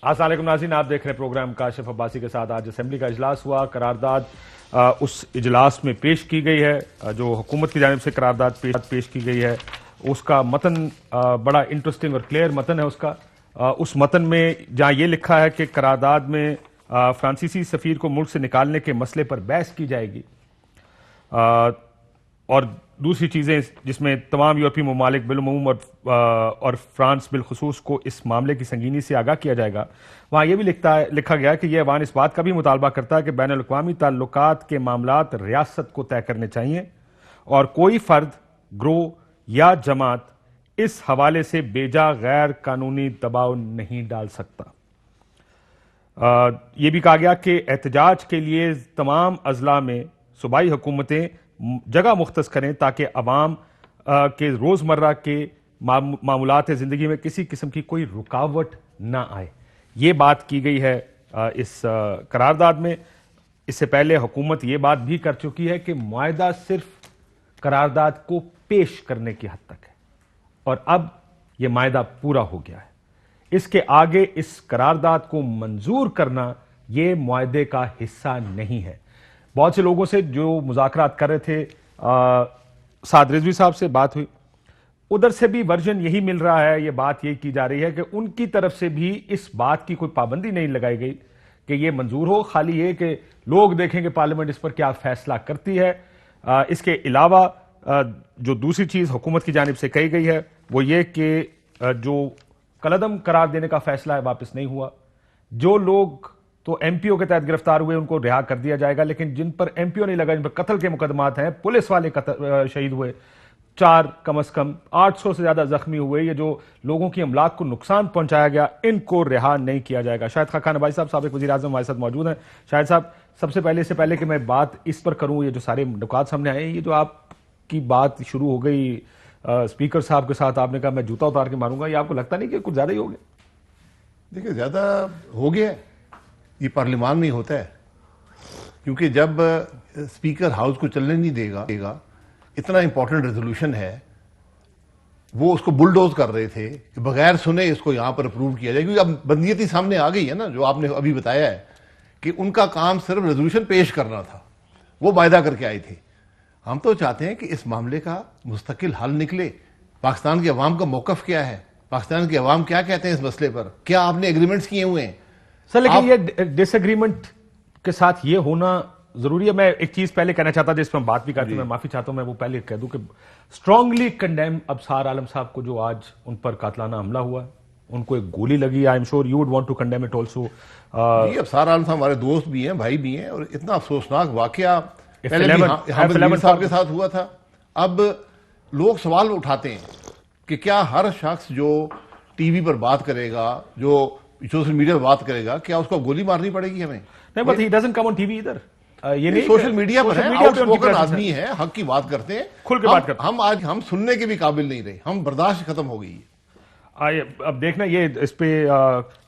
السلام علیکم ناظرین، آپ دیکھ رہے ہیں پروگرام کاشف عباسی کے ساتھ۔ آج اسمبلی کا اجلاس ہوا، قرارداد اس اجلاس میں پیش کی گئی ہے، جو حکومت کی جانب سے قرارداد پیش کی گئی ہے، اس کا متن بڑا انٹرسٹنگ اور کلیئر متن ہے۔ اس متن میں جہاں یہ لکھا ہے کہ قرارداد میں فرانسیسی سفیر کو ملک سے نکالنے کے مسئلے پر بحث کی جائے گی، اور دوسری چیزیں جس میں تمام یورپی ممالک بالعموم اور فرانس بالخصوص کو اس معاملے کی سنگینی سے آگاہ کیا جائے گا۔ وہاں یہ بھی لکھا گیا کہ یہ ایوان اس بات کا بھی مطالبہ کرتا ہے کہ بین الاقوامی تعلقات کے معاملات ریاست کو طے کرنے چاہیے، اور کوئی فرد، گروہ یا جماعت اس حوالے سے بیجا غیر قانونی دباؤ نہیں ڈال سکتا۔ یہ بھی کہا گیا کہ احتجاج کے لیے تمام اضلاع میں صوبائی حکومتیں جگہ مختص کریں تاکہ عوام کے روزمرہ کے معمولات زندگی میں کسی قسم کی کوئی رکاوٹ نہ آئے۔ یہ بات کی گئی ہے اس قرارداد میں۔ اس سے پہلے حکومت یہ بات بھی کر چکی ہے کہ معاہدہ صرف قرارداد کو پیش کرنے کی حد تک ہے، اور اب یہ معاہدہ پورا ہو گیا ہے۔ اس کے آگے اس قرارداد کو منظور کرنا یہ معاہدے کا حصہ نہیں ہے۔ بہت سے لوگوں سے جو مذاکرات کر رہے تھے، سعد رضوی صاحب سے بات ہوئی، ادھر سے بھی ورژن یہی مل رہا ہے، یہ بات یہی کی جا رہی ہے کہ ان کی طرف سے بھی اس بات کی کوئی پابندی نہیں لگائی گئی کہ یہ منظور ہو، خالی یہ کہ لوگ دیکھیں کہ پارلیمنٹ اس پر کیا فیصلہ کرتی ہے۔ اس کے علاوہ جو دوسری چیز حکومت کی جانب سے کہی گئی ہے وہ یہ کہ جو کالعدم قرار دینے کا فیصلہ ہے واپس نہیں ہوا۔ جو لوگ تو ایم پی او کے تحت گرفتار ہوئے ان کو رہا کر دیا جائے گا، لیکن جن پر ایم پی او نہیں لگا، جن پر قتل کے مقدمات ہیں، پولیس والے شہید ہوئے، 4 کم از کم 800 سے زیادہ زخمی ہوئے، یہ جو لوگوں کی املاک کو نقصان پہنچایا گیا، ان کو رہا نہیں کیا جائے گا۔ شاہد خاقان عباسی صاحب سابق وزیر اعظم ہمارے ساتھ موجود ہیں۔ شاہد صاحب، سب سے پہلے کہ میں بات اس پر کروں، یہ جو سارے نکات سامنے آئے ہیں، یہ جو آپ کی بات شروع ہو گئی اسپیکر صاحب کے ساتھ، آپ نے کہا میں جوتا اتار کے ماروں گا، یہ آپ کو لگتا نہیں کہ کچھ زیادہ ہی ہو گیا؟ دیکھیں، زیادہ ہو گیا، یہ پارلیمان میں ہی ہوتا ہے، کیونکہ جب اسپیکر ہاؤس کو چلنے نہیں دے گا، اتنا امپورٹنٹ ریزولوشن ہے، وہ اس کو بلڈوز کر رہے تھے کہ بغیر سنے اس کو یہاں پر اپروو کیا جائے، کیونکہ اب بندیتی سامنے آ گئی ہے نا، جو آپ نے ابھی بتایا ہے کہ ان کا کام صرف ریزولوشن پیش کرنا تھا، وہ معاہدہ کر کے آئے تھے۔ ہم تو چاہتے ہیں کہ اس معاملے کا مستقل حل نکلے۔ پاکستان کے عوام کا موقف کیا ہے؟ پاکستان کے عوام کیا کہتے ہیں اس مسئلے پر؟ کیا آپ نے ایگریمنٹس کیے ہوئے ہیں؟ سر لیکن یہ ڈس ایگریمنٹ کے ساتھ یہ ہونا ضروری ہے۔ میں ایک چیز پہلے کہنا چاہتا تھا جس پر ہم بات بھی کرتے ہیں، میں معافی چاہتا ہوں، میں وہ پہلے کہہ دوں کہ اسٹرانگلی کنڈیم ابصار عالم صاحب کو جو آج ان پر قاتلانہ حملہ ہوا ہے، ان کو ایک گولی لگی، I am sure you would want to condemn it also. جی، ابصار عالم صاحب ہمارے دوست بھی ہیں، بھائی بھی ہیں، اور اتنا افسوسناک واقعہ پہلے بھی حامد امین صاحب کے ساتھ ہوا تھا۔ اب لوگ سوال اٹھاتے ہیں کہ کیا ہر شخص جو ٹی وی پر بات کرے گا، جو سوشل میڈیا پر بات کرے گا، کیا اس کو گولی مارنی پڑے گی ہمیں؟ نہیں، but he doesn't come on T V ادھر۔ یہ نہیں، سوشل میڈیا پر ہے، آؤٹ اسپوکن آدمی ہے، حق کی بات کرتے ہیں، کھل کے بات کرتے ہیں۔ ہم آج سننے کے بھی قابل نہیں رہے، ہم برداشت ختم ہو گئی ہے۔ اب دیکھنا یہ اس پہ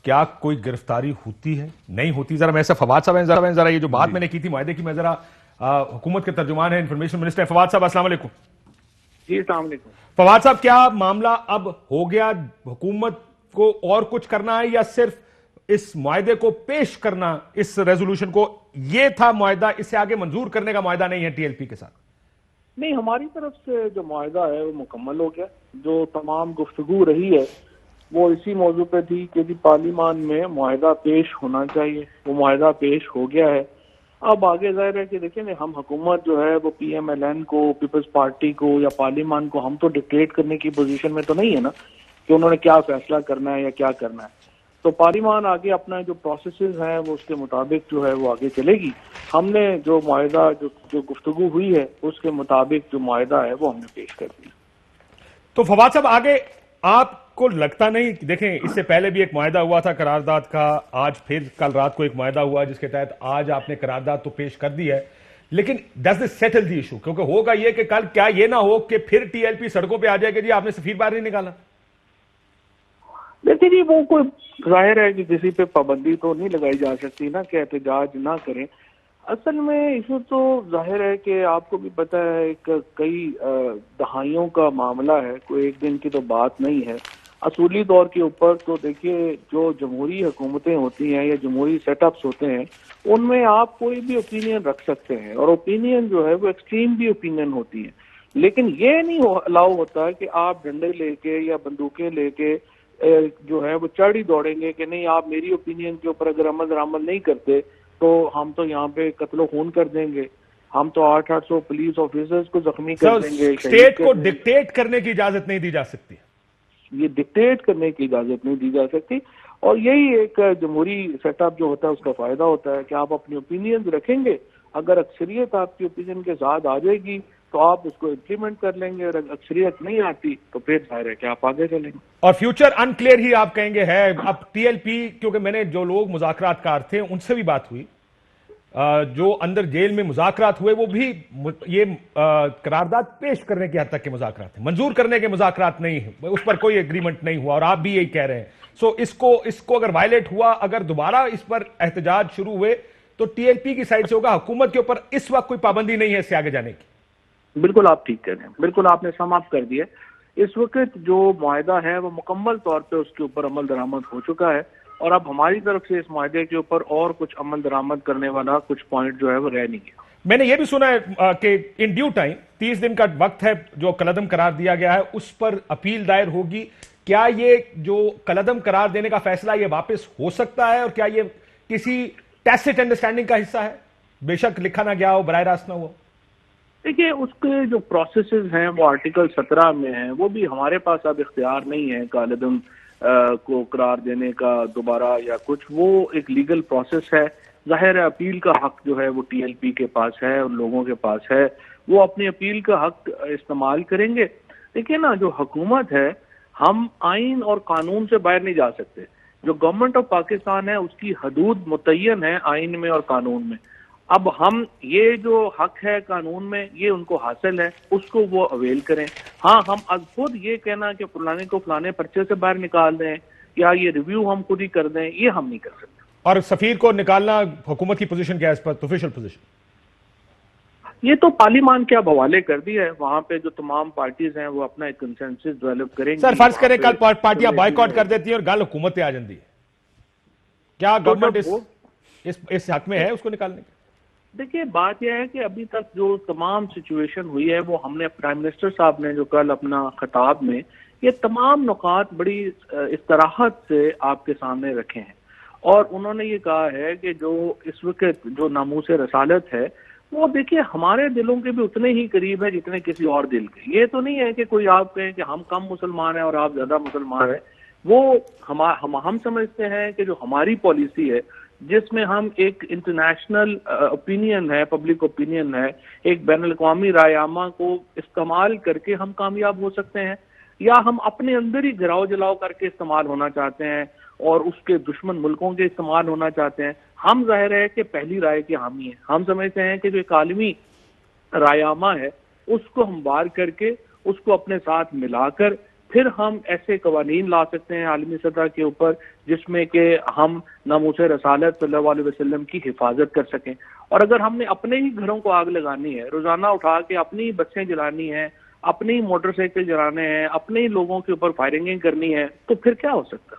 کیا کوئی گرفتاری ہوتی ہے نہیں ہوتی۔ ذرا میں سے فواد صاحب ہیں، ذرا یہ جو بات میں نے کی تھی معاہدے کی، میں ذرا حکومت کے ترجمان ہیں، انفارمیشن منسٹر فواد صاحب، السلام علیکم۔ جی السلام علیکم۔ فواد صاحب، کیا معاملہ اب ہو گیا؟ حکومت کو اور کچھ کرنا ہے یا صرف اس معاہدے کو پیش کرنا، اس ریزولوشن کو؟ یہ تھا معاہدہ، اس سے آگے منظور کرنے کا معاہدہ نہیں ہے ٹی ایل پی کے ساتھ؟ نہیں، ہماری طرف سے جو معاہدہ ہے وہ مکمل ہو گیا۔ جو تمام گفتگو رہی ہے وہ اسی موضوع پہ تھی کہ پارلیمان میں معاہدہ پیش ہونا چاہیے، وہ معاہدہ پیش ہو گیا ہے۔ اب آگے ظاہر ہے کہ دیکھیں، ہم حکومت جو ہے وہ پی ایم ایل این کو، پیپلز پارٹی کو یا پارلیمان کو ہم تو ڈکٹیٹ کرنے کی پوزیشن میں تو نہیں ہے نا کہ انہوں نے کیا فیصلہ کرنا ہے یا کیا کرنا ہے۔ تو پارلیمان آگے اپنا جو پروسیسز ہیں وہ اس کے مطابق جو ہے وہ آگے چلے گی۔ ہم نے جو معاہدہ جو گفتگو ہوئی ہے اس کے مطابق جو معاہدہ ہے وہ ہم نے پیش کر دیا۔ تو فواد صاحب، آگے آپ کو لگتا نہیں، دیکھیں اس سے پہلے بھی ایک معاہدہ ہوا تھا قرارداد کا، آج پھر کل رات کو ایک معاہدہ ہوا جس کے تحت آج آپ نے قرارداد تو پیش کر دی ہے، لیکن does this settle the issue? کیونکہ ہوگا یہ کہ کل کیا یہ نہ ہو کہ پھر ٹی ایل پی سڑکوں پہ آ جائے کہ جی آپ نے سفیر باہر نہیں نکالا؟ دیکھیں جی، وہ کوئی ظاہر ہے کہ کسی پہ پابندی تو نہیں لگائی جا سکتی نا کہ احتجاج نہ کریں۔ اصل میں ایشو تو ظاہر ہے کہ آپ کو بھی پتہ ہے، کئی دہائیوں کا معاملہ ہے، کوئی ایک دن کی تو بات نہیں ہے۔ اصولی طور کے اوپر تو دیکھیے جو جمہوری حکومتیں ہوتی ہیں یا جمہوری سیٹ اپس ہوتے ہیں ان میں آپ کوئی بھی اوپینین رکھ سکتے ہیں، اور اوپینین جو ہے وہ ایکسٹریم بھی اوپینین ہوتی ہیں، لیکن یہ نہیں الاؤ ہوتا کہ آپ ڈنڈے لے کے یا بندوقیں لے کے جو ہے وہ چڑھ دوڑیں گے کہ نہیں آپ میری اوپینین کے اوپر اگر عمل نہیں کرتے تو ہم تو یہاں پہ قتل و خون کر دیں گے، ہم تو 800 پولیس آفیسرز کو زخمی کر دیں گے۔ اسٹیٹ کو ڈکٹیٹ کرنے کی اجازت نہیں دی جا سکتی، یہ ڈکٹیٹ کرنے کی اجازت نہیں دی جا سکتی، اور یہی ایک جمہوری سیٹ اپ جو ہوتا ہے اس کا فائدہ ہوتا ہے کہ آپ اپنی اوپینینز رکھیں گے، اگر اکثریت آپ کی اوپینین کے ساتھ آ جائے گی تو آپ اس کو امپلیمنٹ کر لیں گے، اور اگر اکثریت نہیں آتی تو پھر ظاہر ہے کہ آپ آگے چلیں گے۔ اور فیوچر انکلیئر ہی آپ کہیں گے ہے۔ اب ٹی ایل پی، کیونکہ میں نے جو لوگ مذاکرات کار تھے ان سے بھی بات ہوئی، جو اندر جیل میں مذاکرات ہوئے وہ بھی یہ قرارداد پیش کرنے کی حد تک کے مذاکرات ہیں، منظور کرنے کے مذاکرات نہیں ہیں، اس پر کوئی ایگریمنٹ نہیں ہوا، اور آپ بھی یہی کہہ رہے ہیں۔ سو اس کو اگر وائلیٹ ہوا، اگر دوبارہ اس پر احتجاج شروع ہوئے تو ٹی ایل پی کی سائڈ سے ہوگا، حکومت کے اوپر اس وقت کوئی پابندی نہیں ہے اس سے آگے جانے کی۔ بالکل آپ ٹھیک کہہ رہے ہیں، بالکل آپ نے سم اپ کر دیا۔ اس وقت جو معاہدہ ہے وہ مکمل طور پہ اس کے اوپر عمل درآمد ہو چکا ہے، اور اب ہماری طرف سے اس معاہدے کے اوپر اور کچھ عمل درآمد کرنے والا کچھ پوائنٹ جو ہے وہ رہ نہیں گیا۔ میں نے یہ بھی سنا ہے کہ ان ڈیو ٹائم 30 دن کا وقت ہے جو کالعدم قرار دیا گیا ہے، اس پر اپیل دائر ہوگی۔ کیا یہ جو کالعدم قرار دینے کا فیصلہ یہ واپس ہو سکتا ہے، اور کیا یہ کسی ٹیسٹ انڈرسٹینڈنگ کا حصہ ہے، بے شک لکھا نہ گیا ہو، براہ راست نہ ہو؟ دیکھیے اس کے جو پروسیسز ہیں وہ آرٹیکل 17 میں ہیں، وہ بھی ہمارے پاس اب اختیار نہیں ہے کالعدم کو قرار دینے کا دوبارہ یا کچھ، وہ ایک لیگل پروسیس ہے۔ ظاہر ہے اپیل کا حق جو ہے وہ ٹی ایل پی کے پاس ہے، ان لوگوں کے پاس ہے، وہ اپنی اپیل کا حق استعمال کریں گے۔ دیکھیے نا، جو حکومت ہے ہم آئین اور قانون سے باہر نہیں جا سکتے، جو گورنمنٹ آف پاکستان ہے اس کی حدود متعین ہے آئین میں اور قانون میں۔ اب ہم یہ جو حق ہے قانون میں یہ ان کو حاصل ہے، اس کو وہ اویل کریں۔ ہاں، ہم از خود یہ کہنا کہ فلانے کو فلانے پرچے سے باہر نکال دیں یا یہ ریویو ہم خود ہی کر دیں، یہ ہم نہیں کر سکتے۔ اور سفیر کو نکالنا حکومت کی پوزیشن کیا ہے اس پر، آفیشیل پوزیشن؟ یہ تو پارلیمان کے اب حوالے کر دی ہے، وہاں پہ جو تمام پارٹیز ہیں وہ اپنا ایک کنسنسس ڈیولپ کریں گی۔ سر فرض کریں کل پارٹیاں بائیکاٹ کر دیتی ہیں اور گل حکومت پہ آ جاتی ہے، کیا گورنمنٹ اس حق میں ہے اس کو نکالنے کی؟ دیکھیے بات یہ ہے کہ ابھی تک جو تمام سچویشن ہوئی ہے وہ ہم نے پرائم منسٹر صاحب نے جو کل اپنا خطاب میں یہ تمام نکات بڑی استراحت سے آپ کے سامنے رکھے ہیں، اور انہوں نے یہ کہا ہے کہ جو اس وقت جو ناموس رسالت ہے وہ دیکھیے ہمارے دلوں کے بھی اتنے ہی قریب ہے جتنے کسی اور دل کے۔ یہ تو نہیں ہے کہ کوئی آپ کہیں کہ ہم کم مسلمان ہیں اور آپ زیادہ مسلمان ہیں، وہ ہم سمجھتے ہیں کہ جو ہماری پالیسی ہے جس میں ہم ایک انٹرنیشنل اوپینین ہے، پبلک اوپینین ہے، ایک بین الاقوامی رائے عامہ کو استعمال کر کے ہم کامیاب ہو سکتے ہیں، یا ہم اپنے اندر ہی گراؤ جلاؤ کر کے استعمال ہونا چاہتے ہیں اور اس کے دشمن ملکوں کے استعمال ہونا چاہتے ہیں۔ ہم ظاہر ہے کہ پہلی رائے کے حامی ہیں، ہم سمجھتے ہیں کہ جو ایک عالمی رائے عامہ ہے اس کو ہم بار کر کے اس کو اپنے ساتھ ملا کر پھر ہم ایسے قوانین لا سکتے ہیں عالمی سطح کے اوپر جس میں کہ ہم ناموس رسالت صلی اللہ علیہ وسلم کی حفاظت کر سکیں۔ اور اگر ہم نے اپنے ہی گھروں کو آگ لگانی ہے، روزانہ اٹھا کے اپنی ہی بسیں جلانی ہیں، اپنی ہی موٹر سائیکل جلانے ہیں، اپنے ہی لوگوں کے اوپر فائرنگیں کرنی ہے، تو پھر کیا ہو سکتا؟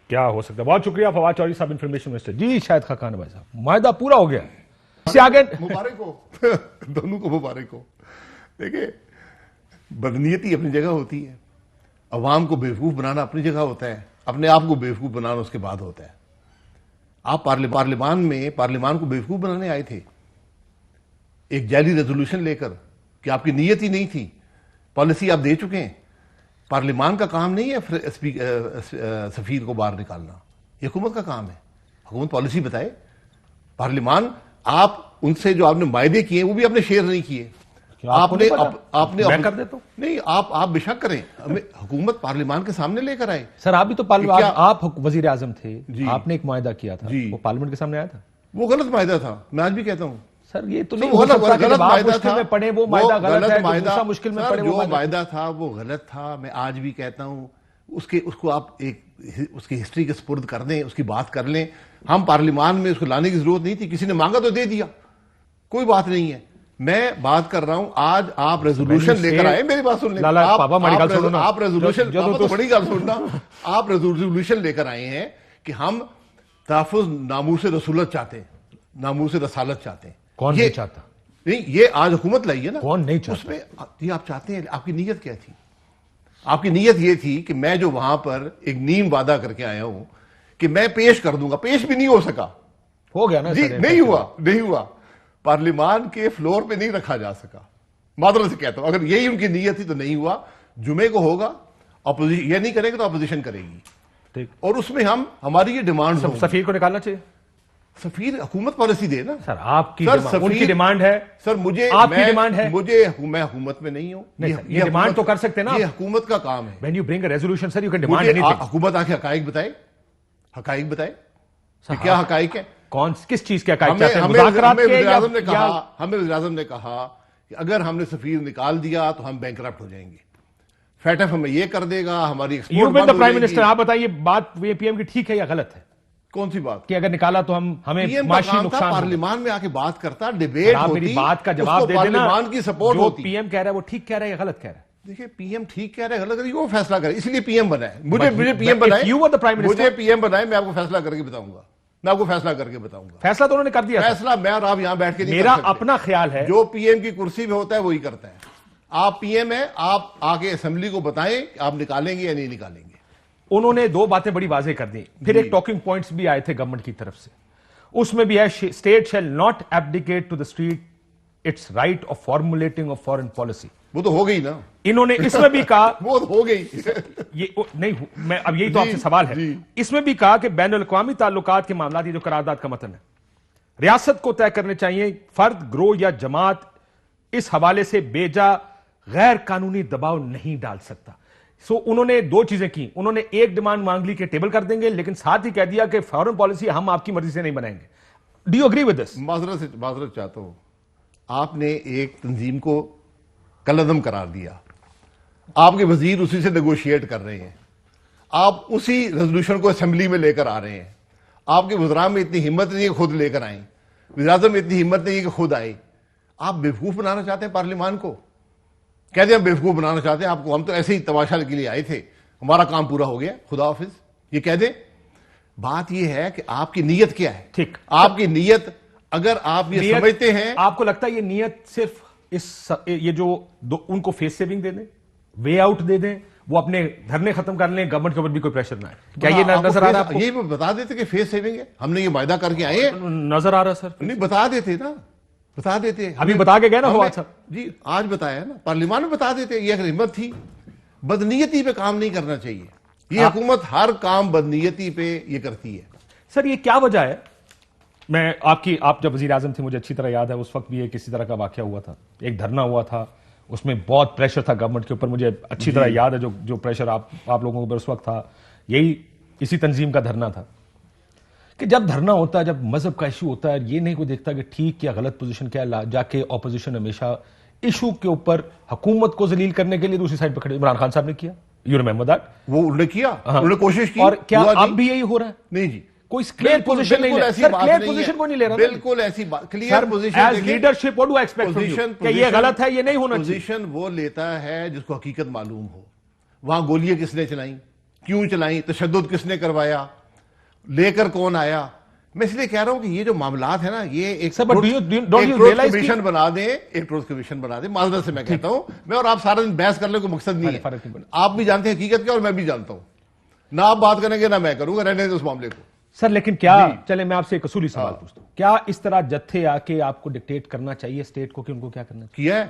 کیا ہو سکتا ہے؟ بہت شکریہ فواد چودھری صاحب، انفارمیشن منسٹر۔ جی شاہد خاقان بھائی صاحب، معاہدہ پورا ہو گیا، اس سے آگے مبارک ہو دونوں کو، مبارک ہو۔ دیکھیں بدنیتی اپنی جگہ ہوتی ہے، عوام کو بیوقوف بنانا اپنی جگہ ہوتا ہے، اپنے آپ کو بیوقوف بنانا اس کے بعد ہوتا ہے۔ آپ پارلیمان کو بیوقوف بنانے آئے تھے ایک جعلی ریزولوشن لے کر کہ آپ کی نیت ہی نہیں تھی، پالیسی آپ دے چکے ہیں۔ پارلیمان کا کام نہیں ہے سفیر کو باہر نکالنا، یہ حکومت کا کام ہے، حکومت پالیسی بتائے۔ پارلیمان آپ ان سے جو آپ نے معاہدے کیے وہ بھی آپ نے شیئر نہیں کیے، آپ نے میں کر دیتا ہوں۔ نہیں، آپ بے شک کریں، حکومت پارلیمان کے سامنے لے کر آئے۔ سر آپ بھی تو آپ وزیر اعظم تھے، آپ نے ایک معاہدہ کیا تھا، جی، وہ پارلیمنٹ کے سامنے آیا تھا، وہ غلط معاہدہ تھا، میں آج بھی کہتا ہوں سر یہ تو نہیں ہو سکتا کہ جب آپ مشکل میں پڑے وہ معاہدہ غلط ہے، جو دوسرا مشکل میں پڑے وہ معاہدہ تھا وہ غلط تھا۔ میں آج بھی کہتا ہوں اس کو آپ اس کی ہسٹری کے سپرد کر دیں، اس کی بات کر لیں۔ ہم پارلیمان میں اس کو لانے کی ضرورت نہیں تھی، کسی نے مانگا تو دے دیا، کوئی بات نہیں ہے۔ میں بات کر رہا ہوں آج آپ ریزولوشن لے کر آئے, میری بات سن لیں, آپ ریزولوشن تو بڑی گل سننا, آپ ریزولوشن لے کر آئے ہیں کہ ہم تحفظ ناموس رسولت چاہتے ہیں, ناموس رسالت چاہتے ہیں. کون نہیں چاہتا؟ نہیں, یہ آج حکومت لائی ہے نا, کون نہیں چاہتا؟ اس میں یہ آپ چاہتے ہیں. آپ کی نیت کیا تھی؟ آپ کی نیت یہ تھی کہ میں جو وہاں پر ایک نیم وعدہ کر کے آیا ہوں کہ میں پیش کر دوں گا, پیش بھی نہیں ہو سکا. ہو گیا نا جی, نہیں ہوا, پارلیمان کے فلور پہ نہیں رکھا جا سکا. معذرت سے کہتا ہوں, اگر یہی ان کی نیت تھی تو نہیں ہوا. جمعے کو ہوگا, اپوزیشن یہ نہیں کرے گا تو اپوزیشن کرے گی, اور اس میں ہماری یہ ڈیمانڈ, سفیر کو نکالنا چاہیے. سفیر حکومت پالیسی دے نا سر, آپ کی ان کی ڈیمانڈ ہے سر, آپ کی ڈیمانڈ ہے, میں حکومت میں نہیں ہوں. یہ ڈیمانڈ تو کر سکتے نا, یہ حکومت کا کام ہے. when you bring a resolution sir you can demand anything. حکومت آ کے حقائق بتائے کہ کیا حقائق ہے, کس چیز کے حقائق چاہتے ہیں, مذاکرات کے؟ ہمیں وزیر اعظم نے کہا کہ اگر ہم نے سفیر نکال دیا تو ہم بینکرپٹ ہو جائیں گے, فیٹف ہمیں یہ کر دے گا, ہماری ایکسپورٹ بند ہو پرائم منسٹر. آپ بتائیے بات پی ایم کی ٹھیک ہے یا غلط ہے؟ کون سی بات کہ اگر نکالا تو ہمیں معاشی نقصان؟ پارلیمان میں آ کے بات کرتا, ڈیبیٹ ہوتی, میری بات کا جواب دے دینا. پارلیمان کی سپورٹ ہوتی. پی ایم کہہ رہا ہے وہ ٹھیک کہہ رہا ہے یا غلط کہہ رہا ہے؟ دیکھیں, پی ایم ٹھیک کہہ رہے ہیں, غلط کہہ رہے ہیں, وہ فیصلہ کرے, اس لیے پی ایم بنا ہے. مجھے پی ایم بنائے, مجھے پی ایم بنائے, میں آپ کو فیصلہ کر کے بتاؤں گا, میں آپ کو فیصلہ کر کے بتاؤں گا. فیصلہ تو انہوں نے کر دیا, فیصلہ میں اور آپ یہاں بیٹھ کے نہیں میرا اپنا خیال ہے, جو پی ایم کی کرسی پہ ہوتا ہے وہی کرتا ہے. آپ پی ایم ہیں, آپ آ کے اسمبلی کو بتائیں کہ آپ نکالیں گے یا نہیں نکالیں گے. انہوں نے دو باتیں بڑی واضح کر دی. پھر ایک ٹاکنگ پوائنٹس بھی آئے تھے گورنمنٹ کی طرف سے, اس میں بھی ہے state shall not abdicate to the street its right of formulating of foreign policy. وہ تو ہو گئی نا, انہوں نے اس میں بھی کہا وہ ہو گئی. یہ نہیں, میں اب یہی تو آپ سے سوال ہے, اس میں بھی کہا کہ بین الاقوامی تعلقات کے معاملات, یہ جو قرارداد کا متن ہے, ریاست کو طے کرنے چاہیے, فرد, گروہ یا جماعت اس حوالے سے بیجا غیر قانونی دباؤ نہیں ڈال سکتا. انہوں نے دو چیزیں کی, انہوں نے ایک ڈیمانڈ مانگ لی کہ ٹیبل کر دیں گے, لیکن ساتھ ہی کہہ دیا کہ فارن پالیسی ہم آپ کی مرضی سے نہیں بنائیں گے. Do you agree with this? معذرت چاہتا ہوں, آپ نے ایک تنظیم کو کالعدم قرار دیا, آپ کے وزیر اسی سے نیگوشیٹ کر رہے ہیں, آپ اسی ریزولوشن کو اسمبلی میں لے کر آ رہے ہیں, آپ کے وزراء میں اتنی ہمت نہیں ہے خود لے کر آئیں, وزیر اعظم میں اتنی ہمت نہیں ہے کہ خود آئے. آپ بیوقوف بنانا چاہتے ہیں پارلیمان کو, کہتے ہیں ہم بیوقوف بنانا چاہتے ہیں آپ کو, ہم تو ایسے ہی تماشا کے لیے آئے تھے, ہمارا کام پورا ہو گیا, خدا حافظ, یہ کہہ دیں. بات یہ ہے کہ آپ کی نیت کیا ہے. ٹھیک, آپ کی نیت, اگر آپ یہ سمجھتے ہیں, آپ کو لگتا ہے یہ نیت صرف یہ جو ان کو فیس سیونگ دے دیں, وے آؤٹ دے دیں, وہ اپنے دھرنے ختم کر لیں, گورنمنٹ کے اوپر بھی کوئی پریشر نہ ہے, کیا یہ نظر آ رہا ہے؟ یہ بتا دیتے کہ فیس سیونگ ہے, ہم نے یہ معاہدہ کر کے آئے ہیں, نظر آ رہا سر؟ نہیں بتا دیتے نا, بتا دیتے. ابھی بتا کے گئے نا ہوا سر. جی آج بتایا نا, پارلیمان میں بتا دیتے. یہ اگر ہمت تھی, بدنیتی پہ کام نہیں کرنا چاہیے. یہ حکومت ہر کام بدنیتی پہ یہ کرتی ہے. سر یہ کیا وجہ ہے؟ میں آپ جب وزیر اعظم تھے, مجھے اچھی طرح یاد ہے, اس وقت بھی ایک کسی طرح کا واقعہ ہوا تھا, ایک دھرنا ہوا تھا, اس میں بہت پریشر تھا گورنمنٹ کے اوپر, مجھے اچھی طرح یاد ہے جو پریشر آپ لوگوں کے اوپر اس وقت تھا, یہی اسی تنظیم کا دھرنا تھا کہ جب دھرنا ہوتا ہے, جب مذہب کا ایشو ہوتا ہے, یہ نہیں کوئی دیکھتا کہ ٹھیک یا غلط پوزیشن کیا ہے, جا کے اپوزیشن ہمیشہ ایشو کے اوپر حکومت کو ذلیل کرنے کے لیے دوسری سائڈ پہ کھڑے. عمران خان صاحب نے کیا, یو ریمبر دیٹ, وہ انہوں نے کیا, انہوں نے کوشش کی. اور کیا اب بھی یہی ہو رہا ہے؟ نہیں جی, کوئی کلیئر پوزیشن نہیں ہے سر, کلیئر پوزیشن کو نہیں لے رہا, بالکل ایسی بات, clear position as leadership what do I expect from you کہ یہ غلط ہے, یہ نہیں ہونا چاہیے. پوزیشن وہ لیتا ہے جس کو حقیقت معلوم ہو. وہاں گولیاں کس نے چلائیں, کیوں چلائیں, تشدد کس نے کروایا, لے کر کون آیا. میں اس لیے کہہ رہا ہوں کہ یہ جو معاملات ہیں نا, یہ ایک کمیشن بنا دیں, ایک ٹروتھ کمیشن بنا دیں. معذرت سے میں کہتا ہوں, میں اور آپ سارا دن بحث کرنے کو مقصد نہیں ہے, آپ بھی جانتے ہیں حقیقت کیا اور میں بھی جانتا ہوں, نہ آپ بات کریں گے نہ میں کروں گا, رہنے دیں اس معاملے کو. سر لیکن کیا, چلے میں آپ سے ایک اصولی سوال پوچھتا ہوں, کیا اس طرح جتھے آ کے آپ کو ڈکٹیٹ کرنا چاہیے اسٹیٹ کو کہ ان کو کیا کرنا کیا ہے,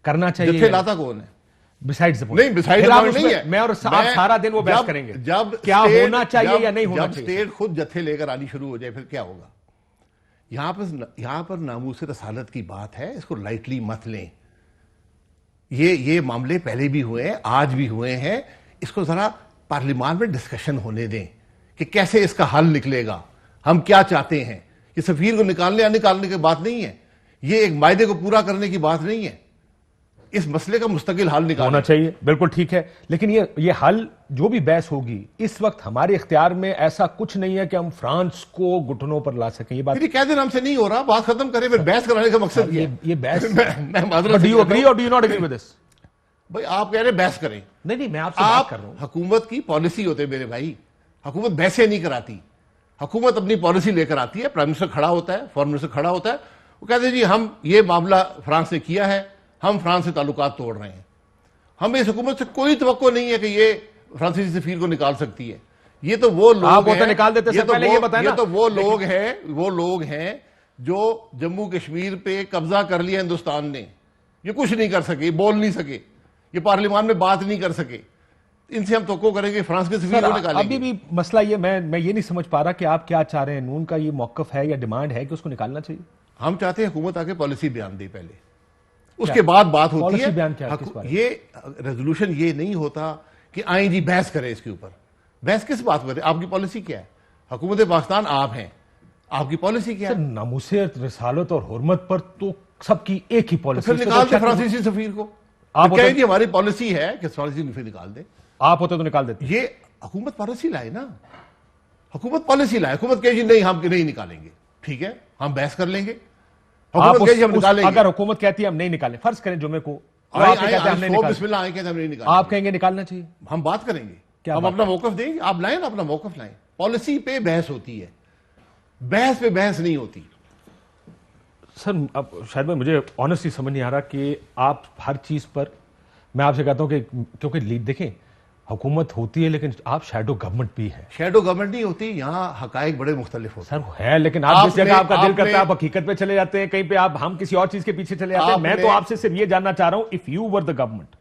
کرنا چاہیے؟ جتھے لاتا کون ہے؟ بسائڈ نہیں, بسائڈ نہیں ہے. میں اور آپ سارا دن وہ بحث کریں گے کیا ہونا چاہیے یا نہیں ہونا چاہیے. جب اسٹیٹ خود جتھے لے کر آنی شروع ہو جائے پھر کیا ہوگا؟ یہاں پر ناموس رسالت کی بات ہے, اس کو لائٹلی مت لیں. یہ معاملے پہلے بھی ہوئے ہیں, آج بھی ہوئے ہیں. اس کو ذرا پارلیمان میں ڈسکشن ہونے دیں کہ کیسے اس کا حل نکلے گا, ہم کیا چاہتے ہیں. یہ سفیر کو نکالنے یا نکالنے کی بات نہیں ہے, یہ ایک معاہدے کو پورا کرنے کی بات نہیں ہے. اس مسئلے کا مستقل حل نکالیں. ہونا چاہیے، بالکل ٹھیک ہے، لیکن یہ حل جو بھی بحث ہوگی اس وقت ہمارے اختیار میں ایسا کچھ نہیں ہے کہ ہم فرانس کو گھٹنوں پر لا سکیں. یہ بات پھر کہہ دینا ہم سے نہیں ہو رہا، بات ختم کریں. پھر بحث کرانے کا مقصد کیا ہے؟ یہ بحث میں معذرت ڈو یو اگری اور do you not agree with this? بھائی آپ کہہ رہے ہیں بحث کریں. نہیں میں آپ سے بات کر رہا ہوں. حکومت کی پالیسی ہوتے میرے بھائی، حکومت بحثیں نہیں کراتی. حکومت اپنی پالیسی لے کر آتی ہے، پرائم منسٹر کھڑا ہوتا ہے، فورن منسٹر کھڑا ہوتا ہے، وہ کہتے ہیں جی ہم یہ معاملہ فرانس نے کیا ہے، ہم فرانس سے تعلقات توڑ رہے ہیں. ہمیں اس حکومت سے کوئی توقع نہیں ہے کہ یہ فرانسیسی سفیر کو نکال سکتی ہے. یہ تو وہ لوگ ہیں، نکال دیتے سے پہلے یہ بتائیں نا. یہ تو وہ لوگ ہیں جو جموں کشمیر پہ قبضہ کر لیا ہندوستان نے. یہ کچھ نہیں کر سکے، بول نہیں سکے، یہ پارلیمان میں بات نہیں کر سکے. ان سے ہم توقع کریں گے فرانس کے سفیر کو نکالیں گے. ابھی بھی مسئلہ یہ میں یہ نہیں سمجھ پا رہا کہ آپ کیا چاہ رہے ہیں. نون کا یہ موقف ہے یا ڈیمانڈ ہے کہ اس کو نکالنا چاہیے؟ ہم چاہتے ہیں حکومت آ کے پالیسی بیان دے پہلے، اس کے بعد بات ہوتی ہے. پالیسی بیان کیا کس بارے؟ یہ ریزولوشن یہ نہیں ہوتا کہ آئیں جی بحث کریں اس کے اوپر. بحث کس بات پر ہے؟ آپ کی پالیسی کیا ہے؟ حکومت پاکستان آپ ہیں، آپ کی پالیسی کیا ہے؟ ناموس رسالت اور حرمت پر تو سب کی ایک ہی پالیسی. پھر نکال دیں فرانسیسی سفیر کو. آپ کہیں جی ہماری پالیسی ہے کہ فرانسیسی سفیر نکال دیں. آپ ہوتے تو نکال دیتے. یہ حکومت پالیسی لائے نا، حکومت پالیسی لائے. حکومت کہے جی نہیں ہم نہیں نکالیں گے، ٹھیک ہے ہم بحث کر لیں گے. حکومت کہے جی ہم نکالیں گے. اگر حکومت کہتی ہے ہم نہیں نکالیں، فرض کریں جمعے کو بسم اللہ آئیں کہتے ہم نہیں نکالیں، آپ کہیں گے نکالنا چاہیے. ہم بات کریں گے، ہم اپنا موقف دیں گے. آپ لائیں نا اپنا موقف لائیں. پالیسی پہ بحث ہوتی ہے، بحث پہ بحث نہیں ہوتی. سر اب شاید میں مجھے آنیسٹلی سمجھ نہیں آ رہا کہ آپ ہر چیز پر، میں آپ سے کہتا ہوں کہ کیونکہ لیڈ دیکھیں حکومت ہوتی ہے لیکن آپ شیڈو گورنمنٹ بھی ہے. شیڈو گورنمنٹ نہیں ہوتی، یہاں حقائق بڑے مختلف ہوتے ہیں. سر ہے لیکن آپ جس جگہ آپ کا دل کرتا ہے آپ حقیقت پہ چلے جاتے ہیں، کہیں پہ ہم کسی اور چیز کے پیچھے چلے جاتے ہیں. میں تو آپ سے صرف یہ جاننا چاہ رہا ہوں if you were the government,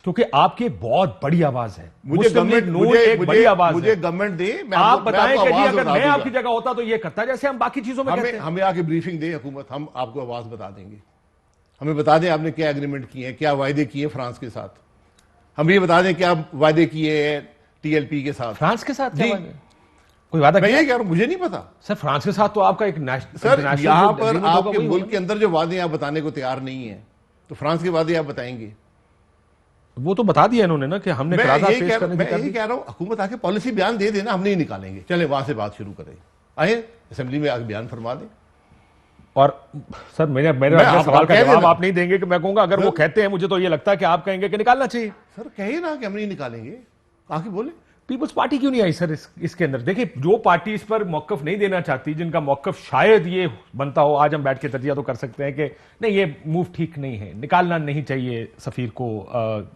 کیونکہ آپ کی بہت بڑی آواز ہے. مجھے گورنمنٹ دے، آپ بتائیں کہ جی اگر میں آپ کی جگہ ہوتا تو یہ کرتا، جیسے ہم باقی چیزوں میں کہتے ہیں. ہمیں آ کے بریفنگ دے حکومت، ہم آپ کو آواز بتا دیں گے. ہمیں بتا دیں آپ نے کیا ایگریمنٹ کیے ہیں، کیا وعدے کیے فرانس کے ساتھ. ہم یہ بتا دیں کیا وعدے کیے ہیں ٹی ایل پی کے ساتھ. فرانس کے ساتھ کوئی وعدہ میں یہ کہہ رہا ہوں مجھے نہیں پتا. سر فرانس کے ساتھ تو آپ کا ایک سر یہاں پر آپ کے ملک کے اندر جو وعدے آپ بتانے کو تیار نہیں ہیں تو فرانس کے وعدے آپ بتائیں گے؟ وہ تو بتا دیا انہوں نے نا کہ ہم نے میں یہی کہہ رہا ہوں حکومت آ کے پالیسی بیان دے دینا، ہم نہیں نکالیں گے. چلیں وہاں سے بات شروع کریں، آئیں اسمبلی میں آ کے بیان فرما دیں. اور سر میرا سوال کا جواب آپ نہیں دیں گے کہ میں کہوں گا اگر وہ کہتے ہیں، مجھے تو یہ لگتا ہے کہ آپ کہیں گے کہ نکالنا چاہیے. سر کہے نا کہ ہم نہیں نکالیں گے، آ کے بولیں. پیپلز پارٹی کیوں نہیں آئی سر اس کے اندر؟ دیکھیں جو پارٹی اس پر موقف نہیں دینا چاہتی، جن کا موقف شاید یہ بنتا ہو، آج ہم بیٹھ کے تجزیہ تو کر سکتے ہیں کہ نہیں یہ موو ٹھیک نہیں ہے، نکالنا نہیں چاہیے سفیر کو.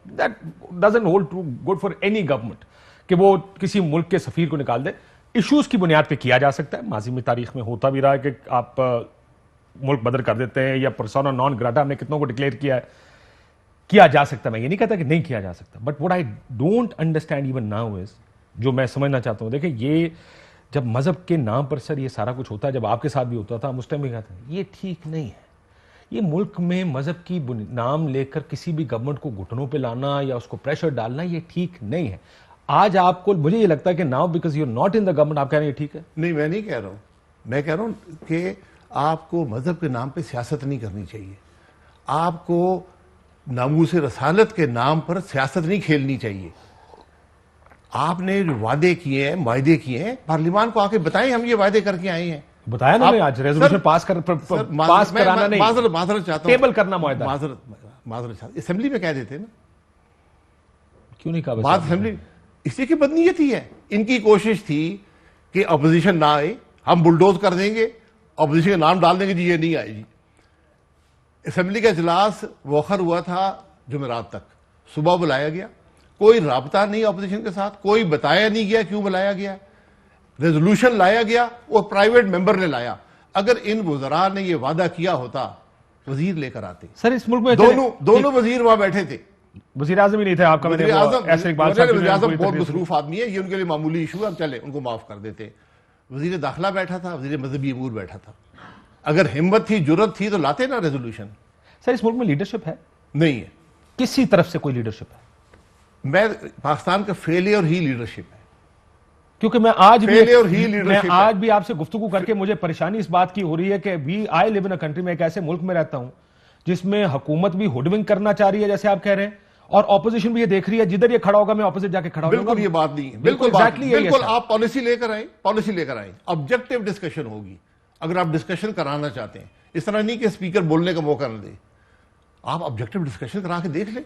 That doesn't hold true good for any government کہ وہ کسی ملک کے سفیر کو نکال دے. ایشوز کی بنیاد پہ کیا جا سکتا ہے، ماضی میں تاریخ میں ہوتا بھی رہا ہے کہ آپ ملک بدر کر دیتے ہیں، یا پرسونا نان گراٹا ہم نے کتنوں کو ڈکلیئر کیا جا سکتا. میں یہ نہیں کہتا کہ نہیں کیا جا سکتا، but what I don't understand even now is, جو میں سمجھنا چاہتا ہوں، دیکھیں یہ جب مذہب کے نام پر سر یہ سارا کچھ ہوتا ہے، جب آپ کے ساتھ بھی ہوتا تھا ہم اس ٹائم بھی کہتے ہیں یہ ٹھیک نہیں ہے. یہ ملک میں مذہب کی نام لے کر کسی بھی گورنمنٹ کو گھٹنوں پہ لانا یا اس کو پریشر ڈالنا یہ ٹھیک نہیں ہے. آج آپ کو مجھے یہ لگتا ہے کہ now because you are not in the government آپ کہہ رہے ہیں یہ ٹھیک ہے. نہیں میں نہیں کہہ رہا ہوں، میں کہہ رہا ہوں کہ آپ کو مذہب کے نام پہ سیاست نہیں کرنی چاہیے. آپ کو ناموس رسالت کے نام پر سیاست نہیں کھیلنی چاہیے. آپ نے جو وعدے کیے ہیں، معاہدے کیے ہیں، پارلیمان کو آ کے بتائیں ہم یہ وعدے کر کے آئے ہیں. بتایا نا میں آج ریزولوشن پاس کرانا نہیں، معذرت چاہتا ہوں، ٹیبل کرنا معاہدہ. معذرت چاہتا اسمبلی میں کہہ دیتے نا. کیوں نہیں کہا بات اسمبلی اس لیے کہ بدنیت ہی ہے. ان کی کوشش تھی کہ اپوزیشن نہ آئے، ہم بلڈوز کر دیں گے، اپوزیشن کا نام ڈال دیں گے جی یہ نہیں آئے جی. اسمبلی کا اجلاس وخر ہوا تھا جمعرات تک، صبح بلایا گیا، کوئی رابطہ نہیں اپوزیشن کے ساتھ، کوئی بتایا نہیں گیا کیوں بلایا گیا. ریزولوشن لایا گیا وہ پرائیویٹ ممبر نے لایا. اگر ان وزراء نے یہ وعدہ کیا ہوتا وزیر لے کر آتے. سر اس ملک میں دونوں وزیر وہاں بیٹھے تھے. وزیر اعظم ہی نہیں تھے آپ کا. وزیر اعظم بہت مصروف آدمی ہے، یہ ان کے لیے معمولی ایشو ہے، ہم چلے ان کو معاف کر دیتے. وزیر داخلہ بیٹھا تھا، وزیر مذہبی امور بیٹھا تھا. اگر ہمت تھی، جرت تھی تو لاتے نا ریزولوشن. سر اس ملک میں لیڈرشپ ہے نہیں ہے، کسی طرف سے کوئی لیڈرشپ ہے. میں پاکستان کا فیلئر ہی لیڈرشپ ہے، کیونکہ میں آج بھی آپ سے گفتگو کر کے مجھے پریشانی اس بات کی ہو رہی ہے کہ آئی لیو ان اے کنٹری میں ایک ایسے ملک میں رہتا ہوں جس میں حکومت بھی ہوڈونگ کرنا چاہ رہی ہے جیسے آپ کہہ رہے ہیں, اور اپوزیشن بھی یہ دیکھ رہی ہے جدھر یہ کھڑا ہوگا میں اپوزٹ جا کے کھڑا ہوں. بالکل یہ بات نہیں ہے, بالکل بالکل آپ پالیسی لے کر آئیں, آبجیکٹو ڈسکشن ہوگی. اگر آپ ڈسکشن کرانا چاہتے ہیں, اس طرح نہیں کہ اسپیکر بولنے کا موقع نہ دے, آپ آبجیکٹو ڈسکشن کرا کے دیکھ لیں.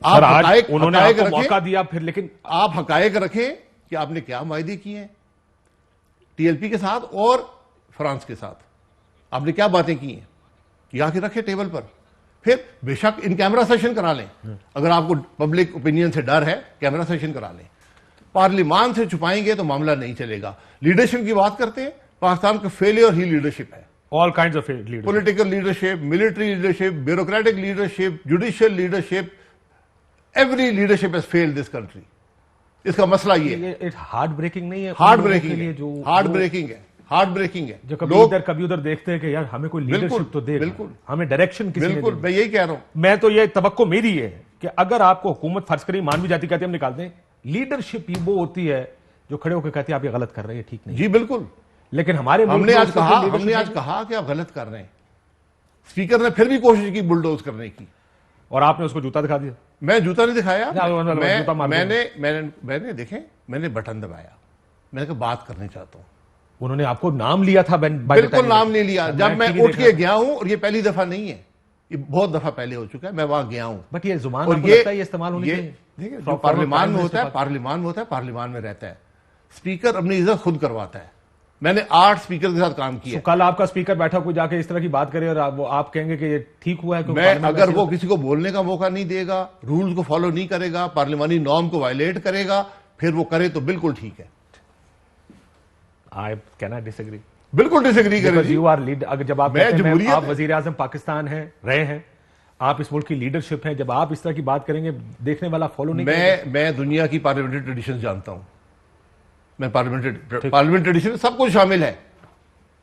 آپ انہوں نے آپ کو موقع دیا پھر, لیکن آپ حقائق رکھیں کہ آپ نے کیا معاہدے کیے ہیں ٹی ایل پی کے ساتھ اور فرانس کے ساتھ, آپ نے کیا باتیں کی ہیں, یہ آ کے رکھے ٹیبل پر. پھر بے شک ان کیمرہ سیشن کرا لیں, اگر آپ کو پبلک اوپینین سے ڈر ہے کیمرہ سیشن کرا لیں. پارلیمان سے چھپائیں گے تو معاملہ نہیں چلے گا. لیڈرشپ کی بات کرتے ہیں, پاکستان کا فیلئر ہی لیڈرشپ ہے. all kinds of leadership. Political leadership, military leadership, bureaucratic leadership, judicial leadership, every leadership has failed this country. اس کا مسئلہ یہ ہے. ہارڈ بریکنگ نہیں ہے, ہارڈ بریکنگ ہے. جو کبھی ادھر دیکھتے ہیں کہ یار ہمیں کوئی لیڈرشپ تو دے, ہمیں ڈائریکشن کسی نے. بالکل میں یہی کہہ رہا ہوں. میں تو یہ توقع میری ہے کہ اگر آپ کو حکومت فرض کری مان بھی جاتی, کہتے ہیں ہم نکالتے ہیں, لیڈرشپ ہی وہ ہوتی ہے جو کھڑے ہو کے کہتے ہیں آپ یہ غلط کر رہے ہیں, ٹھیک نہیں. جی بالکل. لیکن ہمارے ہم نے آج کہا کہ آپ غلط کر رہے ہیں, اسپیکر نے پھر بھی کوشش کی بلڈوز کرنے کی, اور آپ نے اس کو جوتا دکھا دیا. میں جوتا نہیں دکھایا, میں نے دیکھیں, میں نے بٹن دبایا, میں نے کہا بات کرنے چاہتا ہوں. انہوں نے آپ کو نام لیا تھا. بالکل نام نہیں لیا. جب میں اٹھ کے گیا ہوں, اور یہ پہلی دفعہ نہیں ہے, یہ بہت دفعہ پہلے ہو چکا ہے, میں وہاں گیا ہوں. بٹ یہ زبان آپ کو لگتا ہے یہ استعمال ہونی چاہیے. دیکھیں جو پارلیمان میں ہوتا ہے پارلیمان میں رہتا ہے. اسپیکر اپنی عزت خود کرواتا ہے. میں نے 8 اسپیکر کے ساتھ کام کیا. کل آپ کا اسپیکر بیٹھا کوئی جا کے اس طرح کی بات کرے اور آپ کہیں گے کہ یہ ٹھیک ہوا ہے. میں اگر وہ کسی کو بولنے کا موقع نہیں دے گا, رولز کو فالو نہیں کرے گا, پارلیمانی نارم کو وائلیٹ کرے گا, پھر وہ کرے تو بالکل ٹھیک ہے. I cannot disagree. بالکل ڈس ایگری کریں. You are leader. اگر جب آپ وزیر اعظم پاکستان ہیں, رہے ہیں, آپ اس ملک کی لیڈرشپ ہیں, جب آپ اس طرح کی بات کریں گے دیکھنے والا فالو نہیں کرے گا. میں دنیا کی پارلیمنٹری ٹریڈیشن جانتا ہوں. میں پارلیمنٹری ٹریڈیشن سب کچھ شامل ہے,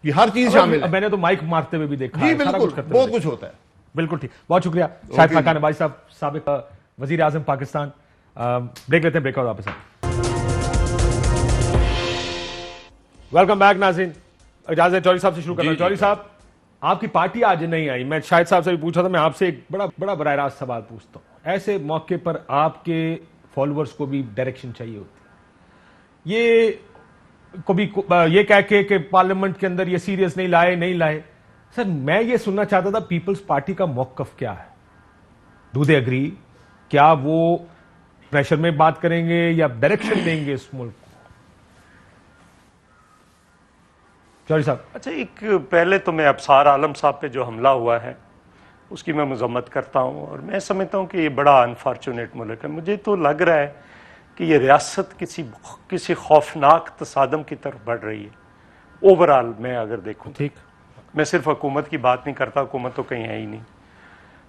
یہ ہر چیز شامل ہے. میں نے تو مائک مارتے ہوئے بھی دیکھا. جی بالکل, بہت کچھ ہوتا ہے. بالکل ٹھیک, بہت شکریہ شاہد خاقان عباسی صاحب, سابق وزیر اعظم پاکستان. بریک لیتے ہیں, بریک اور واپس آئیں. ویلکم بیک ناظرین. اجازت چوہدری صاحب سے شروع کرنا. چوہدری صاحب, آپ کی پارٹی آج نہیں آئی. میں شاہد صاحب سے بھی پوچھا تھا, میں آپ سے ایک بڑا براہ راست سوال پوچھتا ہوں. ایسے موقع پر آپ کے فالوورز کو بھی ڈائریکشن چاہیے ہوتی ہے. یہ کبھی یہ کہہ کے کہ پارلیمنٹ کے اندر یہ سیریس نہیں لائے. سر میں یہ سننا چاہتا تھا پیپلز پارٹی کا موقف کیا ہے. Do they agree? کیا وہ پریشر میں بات کریں گے یا ڈائریکشن دیں گے اس ملک کو؟ چوہدری صاحب. اچھا, ایک پہلے تو میں ابصار عالم صاحب پہ جو حملہ ہوا ہے اس کی میں مذمت کرتا ہوں, اور میں سمجھتا ہوں کہ یہ بڑا انفارچونیٹ ملک ہے. مجھے تو لگ رہا ہے کہ یہ ریاست کسی خوفناک تصادم کی طرف بڑھ رہی ہے. اوورآل میں اگر دیکھوں, ٹھیک, میں صرف حکومت کی بات نہیں کرتا, حکومت تو کہیں ہے ہی نہیں.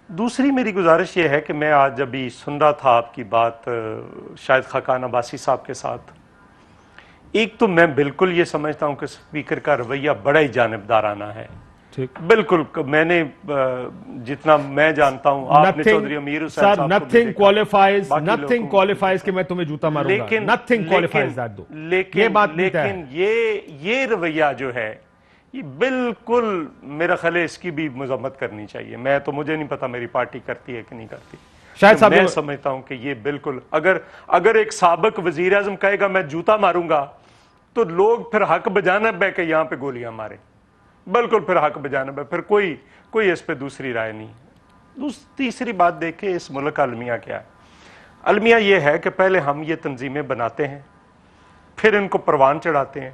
دوسری میری گزارش یہ ہے کہ میں آج ابھی سن رہا تھا آپ کی بات شاہد خاقان عباسی صاحب کے ساتھ. ایک تو میں بالکل یہ سمجھتا ہوں کہ اسپیکر کا رویہ بڑا ہی جانبدارانہ ہے. بالکل, میں نے جتنا میں جانتا ہوں, آپ نے چودھری امیر حسین صاحب کو nothing qualifies کہ میں تمہیں جوتا ماروں گا. nothing qualifies that though. لیکن یہ رویہ جو ہے یہ بالکل میرا خیال ہے اس کی بھی مذمت کرنی چاہیے. مجھے نہیں پتا میری پارٹی کرتی ہے کہ نہیں کرتی. شاید صاحب میں سمجھتا ہوں کہ یہ بالکل, اگر ایک سابق وزیر اعظم کہے گا میں جوتا ماروں گا تو لوگ پھر حق بجانب ہے کہ یہاں پہ گولیاں مارے. بالکل پھر حق بجانب ہے, پھر کوئی اس پہ دوسری رائے نہیں. تیسری بات دیکھیں, اس ملک کا المیہ کیا ہے. المیہ یہ ہے کہ پہلے ہم یہ تنظیمیں بناتے ہیں, پھر ان کو پروان چڑھاتے ہیں,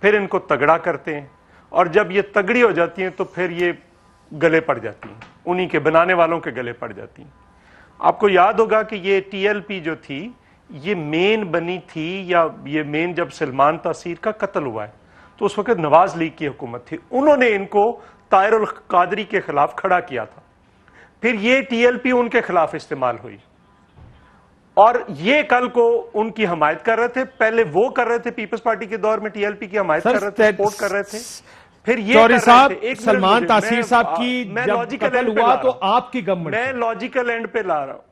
پھر ان کو تگڑا کرتے ہیں, اور جب یہ تگڑی ہو جاتی ہیں تو پھر یہ گلے پڑ جاتی ہیں, انہی کے بنانے والوں کے گلے پڑ جاتی ہیں. آپ کو یاد ہوگا کہ یہ ٹی ایل پی جو تھی یہ مین بنی تھی, یا یہ مین جب سلمان تاثیر کا قتل ہوا ہے تو اس وقت نواز لیگ کی حکومت تھی, انہوں نے ان کو طاہر القادری کے خلاف کھڑا کیا تھا. پھر یہ ٹی ایل پی ان کے خلاف استعمال ہوئی, اور یہ کل کو ان کی حمایت کر رہے تھے. پہلے وہ کر رہے تھے پیپلز پارٹی کے دور میں, ٹی ایل پی کی حمایت کر رہے تھے, سپورٹ کر رہے تھے. پھر یہ چوہدری صاحب, سلمان تاثیر صاحب کی جب قتل ہوا تو آپ کی گورنمنٹ, میں لاجیکل اینڈ پہ لا رہا ہوں,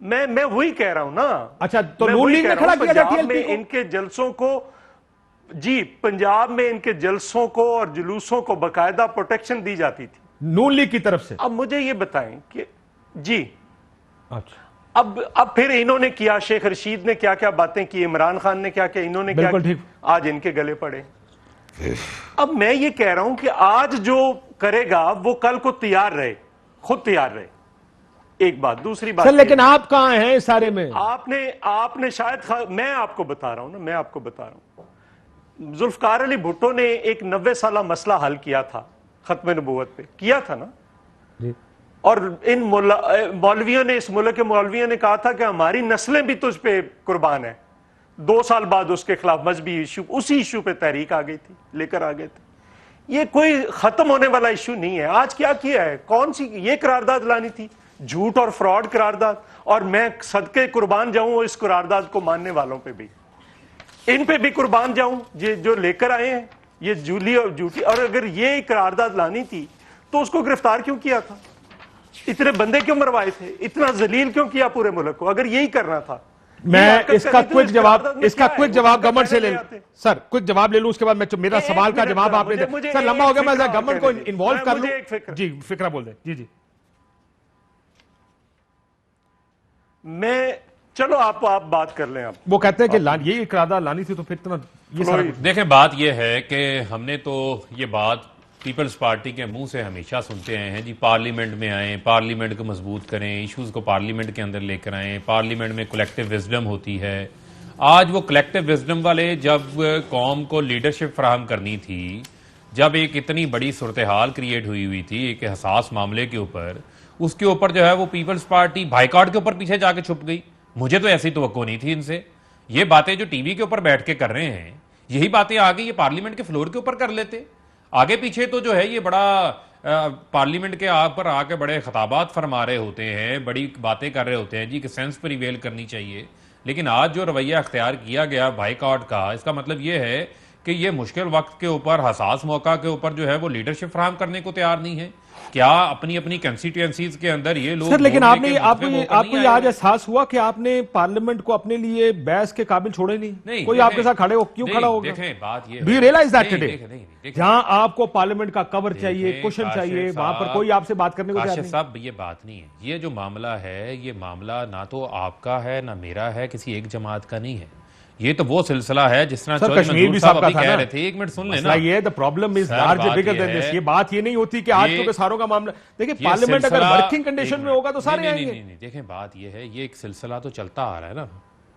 میں وہی کہہ رہا ہوں نا. اچھا, تو نون لیگ نے کھڑا کیا تھا ٹی ایل پی کو. ان کے جلسوں کو, جی پنجاب میں ان کے جلسوں کو اور جلوسوں کو باقاعدہ پروٹیکشن دی جاتی تھی. نون لیگ کی طرف سے. اب مجھے یہ بتائیں کہ جی اچھا اب پھر انہوں نے کیا, شیخ رشید نے کیا کیا باتیں کی, عمران خان نے کیا کیا, انہوں نے کیا بالکل ٹھیک. آج ان کے گلے پڑے. اب میں یہ کہہ رہا ہوں کہ آج جو کرے گا وہ کل کو تیار رہے, خود تیار رہے. ایک بات. دوسری بات سر لیکن آپ کہاں ہیں اس سارے میں؟ آپ نے شاید, میں آپ کو بتا رہا ہوں نا, میں آپ کو بتا رہا ہوں, ذوالفقار علی بھٹو نے ایک 90 سالہ مسئلہ حل کیا تھا ختم نبوت پہ, کیا تھا نا. جی. اور ان مولویوں نے, اس ملک کے مولویوں نے کہا تھا کہ ہماری نسلیں بھی تجھ پہ قربان ہیں. 2 سال بعد اس کے خلاف مذہبی ایشو, اسی ایشو پہ تحریک آ گئی تھی, لے کر آ گئے تھے. یہ کوئی ختم ہونے والا ایشو نہیں ہے. آج کیا کیا ہے, کون سی یہ قرارداد لانی تھی, جھوٹ اور فراڈ قرارداد, اور میں صدقے قربان جاؤں اس قرارداد کو ماننے والوں پہ بھی, ان پہ بھی قربان جاؤں یہ جو لے کر آئے ہیں یہ جھولی اور جھوٹی. اور اگر یہ قرارداد لانی تھی تو اس کو گرفتار کیوں کیا تھا, اتنے بندے کیوں مروائے تھے, اتنا ذلیل کیوں کیا پورے ملک کو, اگر یہی کرنا تھا. میں اس کا کوئک جواب گورنمنٹ سے لے لوں سر, کوئک جواب لے لوں, اس کے بعد میں میرا سوال کا جواب آپ نے دیا. سر لمبا ہو گیا, میں گورنمنٹ کو انوالو کر لوں. جی فکرہ بول دیں. جی جی میں, چلو آپ بات کر لیں. آپ وہ کہتے ہیں کہ یہی قرارداد لانی تھی تو پھر اتنا یہ سارا کچھ. دیکھیں بات یہ ہے کہ ہم نے تو یہ بات پیپلز پارٹی کے منہ سے ہمیشہ سنتے آئے ہیں, جی پارلیمنٹ میں آئیں, پارلیمنٹ کو مضبوط کریں, ایشوز کو پارلیمنٹ کے اندر لے کر آئیں, پارلیمنٹ میں کلیکٹیو وزڈم ہوتی ہے. آج وہ کلیکٹیو وزڈم والے جب قوم کو لیڈرشپ فراہم کرنی تھی, جب ایک اتنی بڑی صورتحال کریٹ ہوئی تھی ایک حساس معاملے کے اوپر, اس کے اوپر جو ہے وہ پیپلز پارٹی بائیکاٹ کے اوپر پیچھے جا کے چھپ گئی. مجھے تو ایسی توقع نہیں تھی ان سے. یہ باتیں جو ٹی وی کے اوپر بیٹھ کے کر رہے ہیں, یہی باتیں آگے یہ پارلیمنٹ کے فلور کے اوپر کر لیتے. آگے پیچھے تو جو ہے یہ بڑا پارلیمنٹ کے پر آ کے بڑے خطابات فرما رہے ہوتے ہیں, بڑی باتیں کر رہے ہوتے ہیں جی کہ سینس پریویل کرنی چاہیے. لیکن آج جو رویہ اختیار کیا گیا بائیکاٹ کا, اس کا مطلب یہ ہے کہ یہ مشکل وقت کے اوپر, حساس موقع کے اوپر جو ہے وہ لیڈرشپ فراہم کرنے کو تیار نہیں ہے. کیا اپنی کنسٹیٹوئنسیز کے اندر یہ لوگ, سر لیکن آپ کو یہ آج احساس ہوا کہ آپ نے پارلیمنٹ کو اپنے لیے بحث کے قابل چھوڑے نہیں, کوئی آپ کے ساتھ کھڑے ہو, کیوں کھڑا ہوگا؟ دیکھیں بات یہ do you realise that today جہاں آپ کو پارلیمنٹ کا کور چاہیے, کوشن چاہیے, وہاں پر کوئی آپ سے بات کرنے کو تیار نہیں. کاشف صاحب یہ بات نہیں ہے. یہ جو معاملہ ہے, یہ معاملہ نہ تو آپ کا ہے نہ میرا ہے, کسی ایک جماعت کا نہیں ہے. یہ تو وہ سلسلہ ہے جس طرح کشمیر بھی صاحب کا تھا کہہ رہے تھے. ایک منٹ سن لینا, یہ the problem is larger bigger than this. یہ بات یہ نہیں ہوتی کہ آج کیونکہ ساروں کا معاملہ, دیکھیں پارلیمنٹ اگر ورکنگ کنڈیشن میں ہوگا تو سارے آئیں گے. نہیں, دیکھیں بات یہ ہے, یہ ایک سلسلہ تو چلتا آ رہا ہے نا.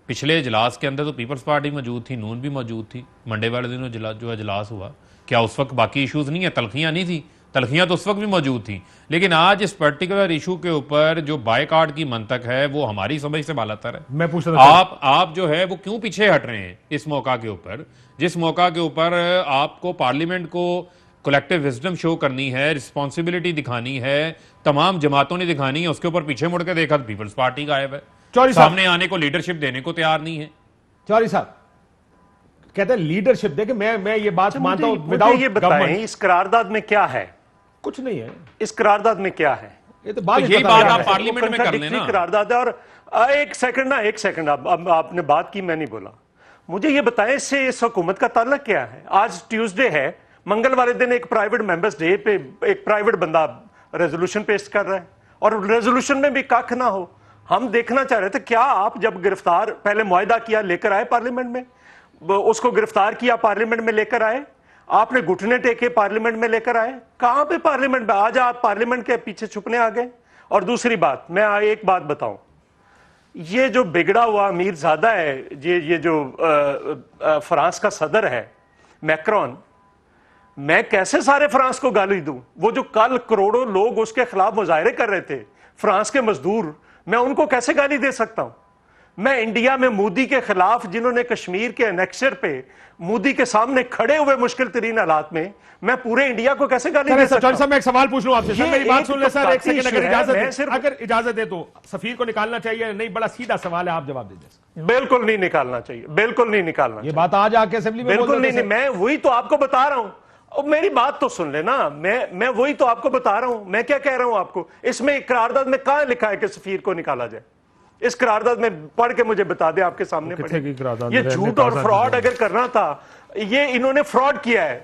پچھلے اجلاس کے اندر تو پیپلز پارٹی موجود تھی, نون بھی موجود تھی. منڈے والے دن جو اجلاس ہوا, کیا اس وقت باقی ایشوز نہیں ہیں, تلخیاں نہیں تھی؟ تلخیاں تو اس وقت بھی موجود تھیں. لیکن آج اس پرٹیکولر ایشو کے اوپر جو بائیکاٹ کی منطق ہے وہ ہماری سمجھ سے بالاتر ہے. میں پوچھ رہا ہوں آپ جو ہے وہ کیوں پیچھے ہٹ رہے ہیں اس موقع کے اوپر, جس موقع کے اوپر آپ کو پارلیمنٹ کو کلیکٹیو وزڈم شو کرنی ہے, رسپانسبلٹی دکھانی ہے, تمام جماعتوں نے دکھانی ہے, اس کے اوپر پیچھے مڑ کے دیکھا تو پیپلز پارٹی غائب ہے, سامنے آنے کو لیڈرشپ دینے کو تیار نہیں ہے. چوہدری صاحب کہتے ہیں لیڈرشپ, دیکھیں میں یہ بات مانتا ہوں, مجھے یہ بتائیں اس قرارداد میں کیا ہے؟ کچھ نہیں ہے. اس قرارداد میں کیا ہے؟ یہ تو بات آپ پارلیمنٹ میں کر لیں نا. قرارداد ہے. اور ایک سیکنڈ آپ نے بات کی, میں نہیں بولا. مجھے یہ بتائیں اس سے اس حکومت کا تعلق کیا ہے؟ آج ٹیوزڈے ہے, منگل والے دن ایک پرائیویٹ ممبرز ڈے پہ ایک پرائیویٹ بندہ ریزولوشن پیش کر رہا ہے, اور ریزولوشن میں بھی کاکھ نہ ہو. ہم دیکھنا چاہ رہے تھے کیا آپ جب گرفتار, پہلے معاہدہ کیا, لے کر آئے پارلیمنٹ میں, اس کو گرفتار کیا, پارلیمنٹ میں لے کر آئے, آپ نے گھٹنے ٹیکے, پارلیمنٹ میں لے کر آئے. کہاں پہ پارلیمنٹ میں؟ آج آپ پارلیمنٹ کے پیچھے چھپنے آ گئے. اور دوسری بات, میں ایک بات بتاؤں, یہ جو بگڑا ہوا امیر زادہ ہے, یہ جو فرانس کا صدر ہے میکرون, میں کیسے سارے فرانس کو گالی دوں؟ وہ جو کل کروڑوں لوگ اس کے خلاف مظاہرے کر رہے تھے, فرانس کے مزدور, میں ان کو کیسے گالی دے سکتا ہوں؟ میں انڈیا میں مودی کے خلاف, جنہوں نے کشمیر کے انیکسچر پہ مودی کے سامنے کھڑے ہوئے مشکل ترین حالات میں پورے انڈیا کو کیسے گالی دے سکتا ہوں؟ میں ایک سوال پوچھ لوں آپ سے, میری بات سن لیں سر, ایک سیکنڈ, اگر اجازت دے تو سفیر کو نکالنا چاہیے نہیں؟ بڑا سیدھا سوال ہے, آپ جواب دے دیں. بالکل نہیں نکالنا چاہیے, بالکل نہیں نکالنا چاہیے. یہ بات آج آ کے اسمبلی میں بالکل نہیں, میں وہی تو آپ کو بتا رہا ہوں. میری بات تو سن لینا, میں وہی تو آپ کو بتا رہا ہوں. میں کیا کہہ رہا ہوں آپ کو, اس میں قرارداد میں کہاں لکھا ہے کہ سفیر کو نکالا جائے؟ اس قرارداد میں پڑھ کے مجھے بتا دیں, آپ کے سامنے پڑھیں. یہ جھوٹ اور فراڈ اگر کرنا تھا, یہ انہوں نے فراڈ کیا ہے.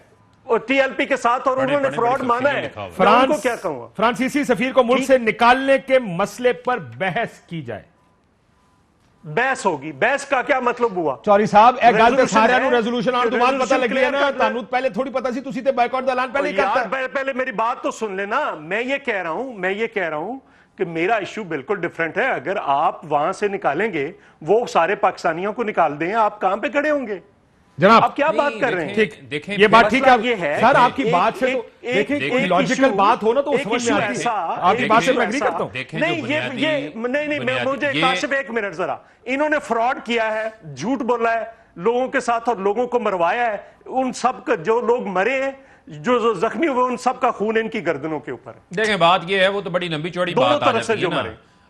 اور ٹی ایل پی کے ساتھ اور انہوں نے فراڈ مانا ہے. میں ان کو کیا کہوں گا؟ فرانسیسی سفیر کو ملک سے نکالنے کے مسئلے پر بحث کی جائے. بحث ہوگی. بحث کا کیا مطلب ہوا؟ چوری صاحب ایک گل تے Resolution سارے ہے. نوں ریزولوشن آن تو بعد پتہ Resolution لگی ہے نا. clear کرنا ہے. تانوں پہلے تھوڑی پتہ سی تسی تے بائیکاٹ دا اعلان پہلے ہی کرتا. یار پہلے میری بات تو سن لینا. میں یہ کہہ رہا ہوں کہ میرا ایشو بالکل ڈیفرنٹ ہے. اگر آپ وہاں سے نکالیں گے, وہ سارے پاکستانیوں کو نکال دیں, آپ کہاں پہ کھڑے ہوں گے جناب؟ آپ کیا بات کر رہے ہیں؟ ٹھیک, یہ بات ٹھیک ہے سر. آپ کی بات سے تو ایک دیکھیں لاجیکل بات ہو نا تو سمجھ میں آتی ہے. آپ کی بات سے میں ایگری کرتا ہوں. نہیں مجھے کاشف ایک منٹ ذرا. انہوں نے فراڈ کیا ہے, جھوٹ بولا ہے لوگوں کے ساتھ اور لوگوں کو مروایا ہے. ان سب کا جو لوگ مرے ہیں, جو زخمی ہوئے, ان سب کا خون ان کی گردنوں کے اوپر ہے. دیکھیں بات یہ ہے, وہ تو بڑی لمبی چوڑی بات آ جاتی ہے نا.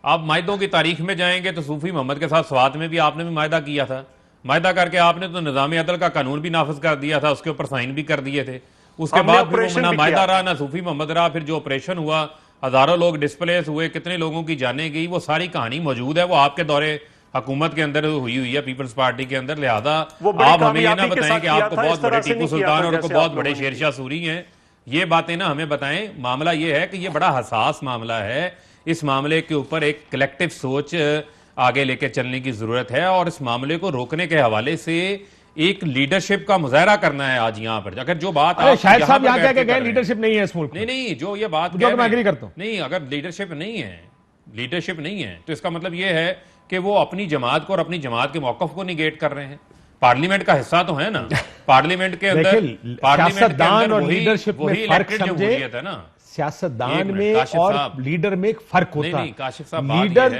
آپ معاہدوں کی تاریخ میں جائیں گے تو صوفی محمد کے ساتھ سوات میں بھی آپ نے بھی معاہدہ کیا تھا. معاہدہ کر کے آپ نے تو نظام عدل کا قانون بھی نافذ کر دیا تھا, اس کے اوپر سائن بھی کر دیے تھے. اس کے بعد پھر نہ معاہدہ رہا نہ صوفی محمد رہا. پھر جو آپریشن ہوا, ہزاروں لوگ ڈسپلیس ہوئے, کتنے لوگوں کی جانیں گئی, وہ ساری کہانی موجود ہے. وہ آپ کے دورے حکومت کے اندر ہوئی ہے, پیپلز پارٹی کے اندر. لہذا آپ ہمیں یہ نہ بتائیں کہ آپ کو بہت بڑے ٹیپو سلطان اور کو بہت بڑے شیر شاہ سوری ہیں. یہ باتیں نہ ہمیں بتائیں. معاملہ یہ ہے کہ یہ بڑا حساس معاملہ ہے. اس معاملے کے اوپر ایک کلیکٹیو سوچ آگے لے کے چلنے کی ضرورت ہے, اور اس معاملے کو روکنے کے حوالے سے ایک لیڈرشپ کا مظاہرہ کرنا ہے آج یہاں پر. اگر جو بات شاہد صاحب یہاں کہہ کے گئے لیڈرشپ نہیں ہے اس ملک میں. نہیں, جو یہ بات میں ایگری کرتا ہوں. نہیں, اگر لیڈرشپ نہیں ہے تو اس کا مطلب یہ ہے کہ وہ اپنی جماعت کو اور اپنی جماعت کے موقف کو نیگیٹ کر رہے ہیں. پارلیمنٹ کا حصہ تو ہے نا. پارلیمنٹ کے اندر سیاستدان اور لیڈرشپ میں فرق سمجھے. ہے نا, سیاستدان میں اور لیڈر میں ایک فرق ہوتا ہے. لیڈر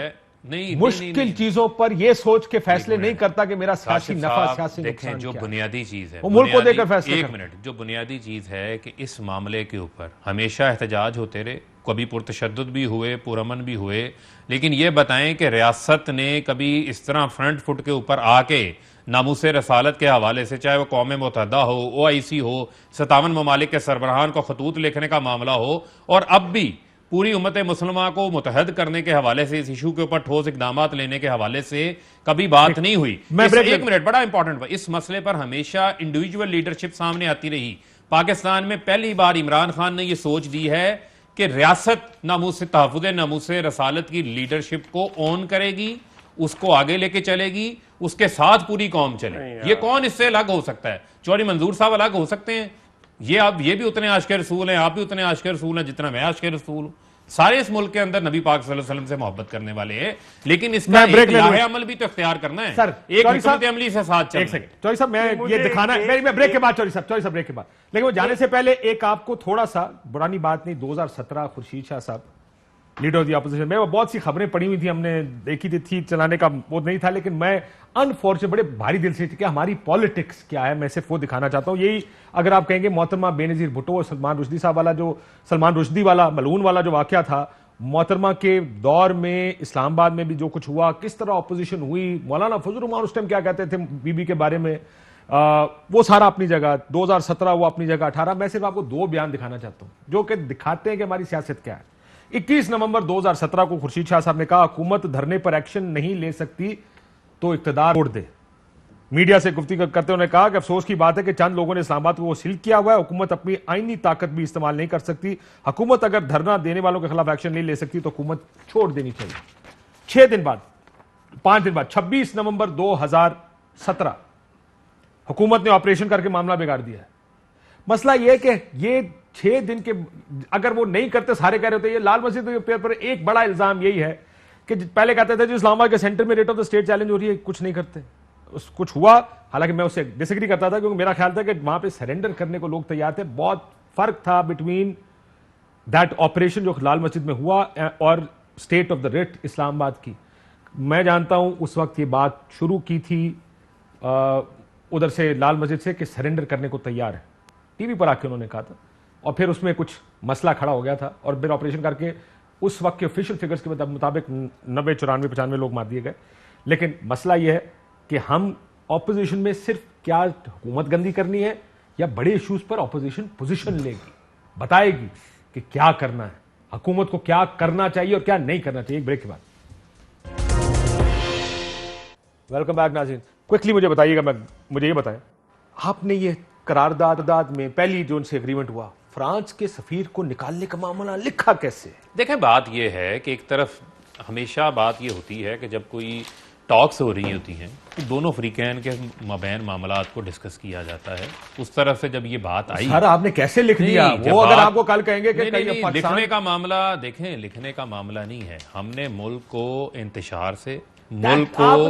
مشکل چیزوں پر یہ سوچ کے فیصلے نہیں کرتا کہ میرا سیاسی نفع سیاسی نقصان. جو بنیادی چیز ہے, وہ ملک کو دے کر فیصلے. ایک منٹ, جو بنیادی چیز ہے کہ اس معاملے کے اوپر ہمیشہ احتجاج ہوتے رہے, کبھی پرتشدد بھی ہوئے, پرامن بھی ہوئے, لیکن یہ بتائیں کہ ریاست نے کبھی اس طرح فرنٹ فٹ کے اوپر آ کے ناموس رسالت کے حوالے سے, چاہے وہ قوم متحدہ ہو, OIC ہو, 57 ممالک کے سربراہان کو خطوط لکھنے کا معاملہ ہو, اور اب بھی پوری امت مسلمہ کو متحد کرنے کے حوالے سے, اس ایشو کے اوپر ٹھوس اقدامات لینے کے حوالے سے کبھی بات نہیں ہوئی. ایک منٹ, بڑا امپورٹنٹ, اس مسئلے پر ہمیشہ انڈیویجول لیڈرشپ سامنے آتی رہی. پاکستان میں پہلی بار عمران خان نے یہ سوچ دی ہے کہ ریاست تحفظ ناموس رسالت کی لیڈرشپ کو اون کرے گی, اس کو آگے لے کے چلے گی, اس کے ساتھ پوری قوم چلے. یہ کون اس سے الگ ہو سکتا ہے؟ چوہدری منظور صاحب الگ ہو سکتے ہیں؟ یہ بھی اتنے عاشق رسول ہیں, آپ بھی اتنے عاشق رسول ہیں جتنا میں عاشق رسول ہوں. سارے اس ملک کے اندر نبی پاک صلی اللہ علیہ وسلم سے محبت کرنے والے ہیں, لیکن اس کا ایک لاہ عمل بھی تو اختیار کرنا ہے. ایک حکمت عملی سے ساتھ چلنا ہے. چوہدری صاحب میں یہ دکھانا ہے, میں بریک کے بعد, چوہدری صاحب بریک کے بعد, لیکن وہ جانے سے پہلے ایک آپ کو تھوڑا سا برانی بات نہیں, 2017 خورشید شاہ صاحب لیڈر آف دی اپوزیشن, میں بہت سی خبریں پڑھی ہوئی تھی, ہم نے دیکھی تھی, چلانے کا وہ نہیں تھا, لیکن میں انفارچونیٹ بڑے بھاری دل سے کہ ہماری پالیٹکس کیا ہے, میں صرف وہ دکھانا چاہتا ہوں. یہی اگر آپ کہیں گے محترمہ بے-نظیر بھٹو اور سلمان رشدی صاحب والا, جو سلمان رشدی والا ملعون والا جو واقعہ تھا, محترمہ کے دور میں اسلام آباد میں بھی جو کچھ ہوا, کس طرح اپوزیشن ہوئی, مولانا فضل الرحمان اس ٹائم کیا کہتے تھے بی بی کے بارے میں, وہ سارا اپنی جگہ, 2017 وہ اپنی جگہ, 18. میں صرف آپ کو 2 بیان دکھانا چاہتا ہوں جو کہ دکھاتے ہیں کہ ہماری سیاست کیا ہے. 21 نومبر 2017 کو خورشید شاہ صاحب نے کہا حکومت دھرنے پر ایکشن نہیں لے سکتی تو اقتدار چھوڑ دے. میڈیا سے گفتگو کرتے انہوں نے کہا کہ افسوس کی بات ہے کہ چند لوگوں نے اسلام آباد کو وہ سلک کیا ہوا ہے, حکومت اپنی آئینی طاقت بھی استعمال نہیں کر سکتی. حکومت اگر دھرنا دینے والوں کے خلاف ایکشن نہیں لے سکتی تو حکومت چھوڑ دینی چاہیے. 5 دن بعد 26 نومبر 2017 حکومت نے آپریشن کر کے معاملہ بگاڑ دیا ہے. مسئلہ یہ ہے کہ یہ 6 دن کے اگر وہ نہیں کرتے, سارے کہہ رہے ہوتے, یہ لال مسجد پر ایک بڑا الزام یہی ہے کہ پہلے کہتے تھے جو اسلام آباد کے سینٹر میں rate of the state challenge ہو رہی ہے, کچھ نہیں کرتے. کچھ ہوا, حالانکہ میں اس سے ڈس ایگری کرتا تھا کیونکہ میرا خیال تھا کہ وہاں پہ سرنڈر کرنے کو لوگ تیار تھے. بہت فرق تھا بٹوین دیٹ آپریشن جو لال مسجد میں ہوا اور اسٹیٹ آف دا ریٹ اسلام آباد کی. میں جانتا ہوں اس وقت یہ بات شروع کی تھی ادھر سے لال مسجد سے کہ سرنڈر کرنے کو تیار ہے, ٹی وی پر آ کے انہوں نے کہا تھا, اور پھر اس میں کچھ مسئلہ کھڑا ہو گیا تھا اور پھر آپریشن کر کے اس وقت کے آفیشیل فگرز کے مطابق 90 94 95 لوگ مار دیے گئے. لیکن مسئلہ یہ ہے کہ ہم اپوزیشن میں صرف کیا حکومت گندی کرنی ہے یا بڑے ایشوز پر اپوزیشن پوزیشن لے گی, بتائے گی کہ کیا کرنا ہے, حکومت کو کیا کرنا چاہیے اور کیا نہیں کرنا چاہیے. ایک بریک کے بعد ویلکم بیک ناظرین. کوئکلی مجھے بتائیے گا, مجھے یہ بتائیں, آپ نے یہ قرارداد میں پہلی جو ان سے اگریمنٹ ہوا فرانس کے سفیر کو نکالنے کا معاملہ لکھا کیسے؟ دیکھیں بات یہ ہے کہ ایک طرف ہمیشہ بات یہ ہوتی ہے کہ جب کوئی ٹاکس ہو رہی ہوتی ہیں تو دونوں فریقین کے مابین معاملات کو ڈسکس کیا جاتا ہے. اس طرف سے جب یہ بات آئی سر آپ نے کیسے لکھ دیا؟ وہ اگر آپ کو کل کہیں گے کہ لکھنے کا معاملہ دیکھیں لکھنے کا معاملہ نہیں ہے. ہم نے ملک کو انتشار سے ملک کو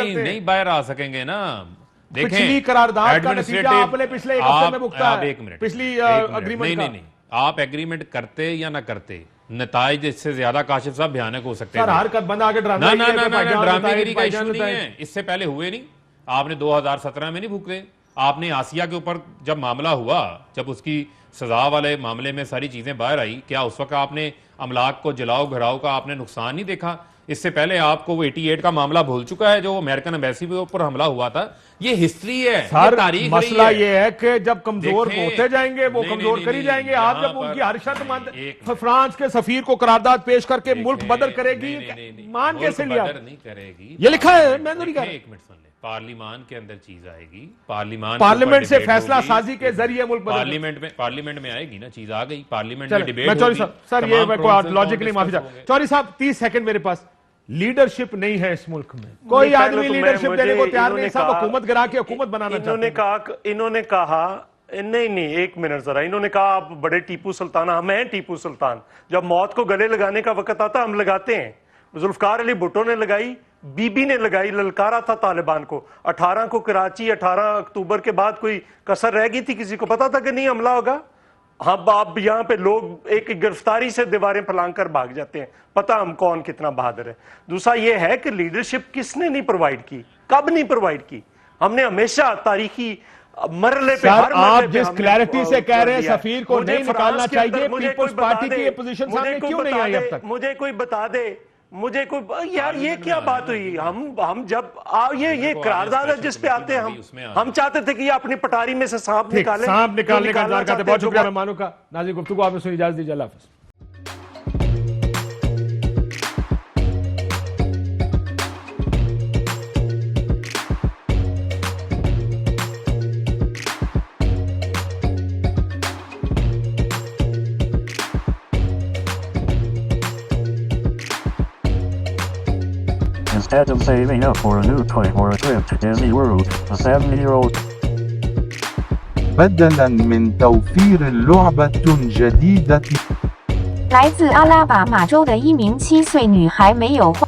نہیں باہر آ سکیں گے نا. پچھلی قرارداد کا نتیجہ آپ نے پچھلے ایک ہفتے میں بھگتا ہے. پچھلی اگریمنٹ نہیں آپ ایگریمنٹ کرتے یا نہ کرتے نتائج اس سے زیادہ کاشف صاحب بھیانک ہو سکتے ہیں. سر حرکت بند آ کے ڈرامے گیری کا ایشو نہیں ہے. اس سے پہلے ہوئے نہیں. آپ نے 2017 میں نہیں بھوکتے. آپ نے آسیہ کے اوپر جب معاملہ ہوا جب اس کی سزا والے معاملے میں ساری چیزیں باہر آئی کیا اس وقت آپ نے املاک کو جلاؤ گھراؤ کا آپ نے نقصان نہیں دیکھا؟ اس سے پہلے آپ کو وہ 88 کا معاملہ بھول چکا ہے جو امریکن ایمبیسی کے اوپر حملہ ہوا تھا. یہ ہسٹری ہے. سر مسئلہ یہ ہے کہ جب کمزور ہوتے جائیں گے وہ کمزور کری جائیں گے. آپ جب ان کی ہر شرط مند فرانس کے سفیر کو قرارداد پیش کر کے ملک بدر کرے گی مان کیسے لیا؟ نہیں کرے گی. یہ لکھا ہے میں نہیں کہا. ایک منٹ سن لیں. پارلیمان کے اندر چیز آئے گی. پارلیمنٹ سے فیصلہ سازی کے ذریعے ملک پارلیمنٹ میں آئے گی نا چیز آ گئی. پارلیمنٹ میں ڈیبیٹ ہوگی. سر یہ میں کوئی لاجکلی معافی چاہتا. چوہدری صاحب 30 سیکنڈ میرے پاس. لیڈرشپ نہیں ہے اس ملک میں. کوئی آدمی لیڈرشپ دینے کو تیار نہیں. سب حکومت گرا کے حکومت بنانا چاہتے ہیں. انہوں نے کہا نہیں ایک منٹ ذرا. انہوں نے کہا آپ بڑے ٹیپو سلطان. ہم ہیں ٹیپو سلطان. جب موت کو گلے لگانے کا وقت آتا ہم لگاتے ہیں. ذوالفقار علی بھٹو نے لگائی, بی بی نے لگائی. للکارا تھا طالبان کو. 18 کو کراچی 18 اکتوبر کے بعد کوئی کسر رہ گئی تھی؟ کسی کو پتا تھا کہ نہیں حملہ ہوگا؟ ہم آپ یہاں پہ لوگ ایک گرفتاری سے دیواریں پھلانگ کر بھاگ جاتے ہیں. پتہ ہم کون کتنا بہادر ہے. دوسرا یہ ہے کہ لیڈرشپ کس نے نہیں پرووائڈ کی, کب نہیں پرووائڈ کی. ہم نے ہمیشہ تاریخی مرحلے پہ سر آپ جس کلیئرٹی سے کہہ رہے ہیں سفیر کو نہیں نکالنا چاہیے, پیپلز پارٹی کی اپوزیشن سامنے کیوں نہیں آئی اب تک؟ مجھے کوئی بتا دے. مجھے کوئی یار یہ کیا بات ہوئی؟ ہم جب یہ قرارداد ہے جس پہ آتے ہیں ہم چاہتے تھے کہ یہ اپنی پٹاری میں سے سانپ نکالیں. سانپ نکالنے کا انتظار کرتے. بہت شکریہ مہمانوں کا. ناظرین گفتگو آپ نے سنی. اجازت دیجیے. اللہ حافظ. Instead of saving up for a new toy or a trip to Disney World, a 7-year-old بدلاً من توفير لعبة جديدة 来自阿拉巴马州的一名7岁女孩没有花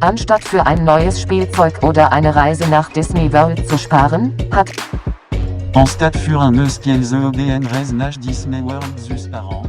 Anstatt für ein neues Spielzeug oder eine Reise nach Disney World zu sparen, hat Anstatt für un neus Spielzeug oder eine Reise nach Disney World zu sparen,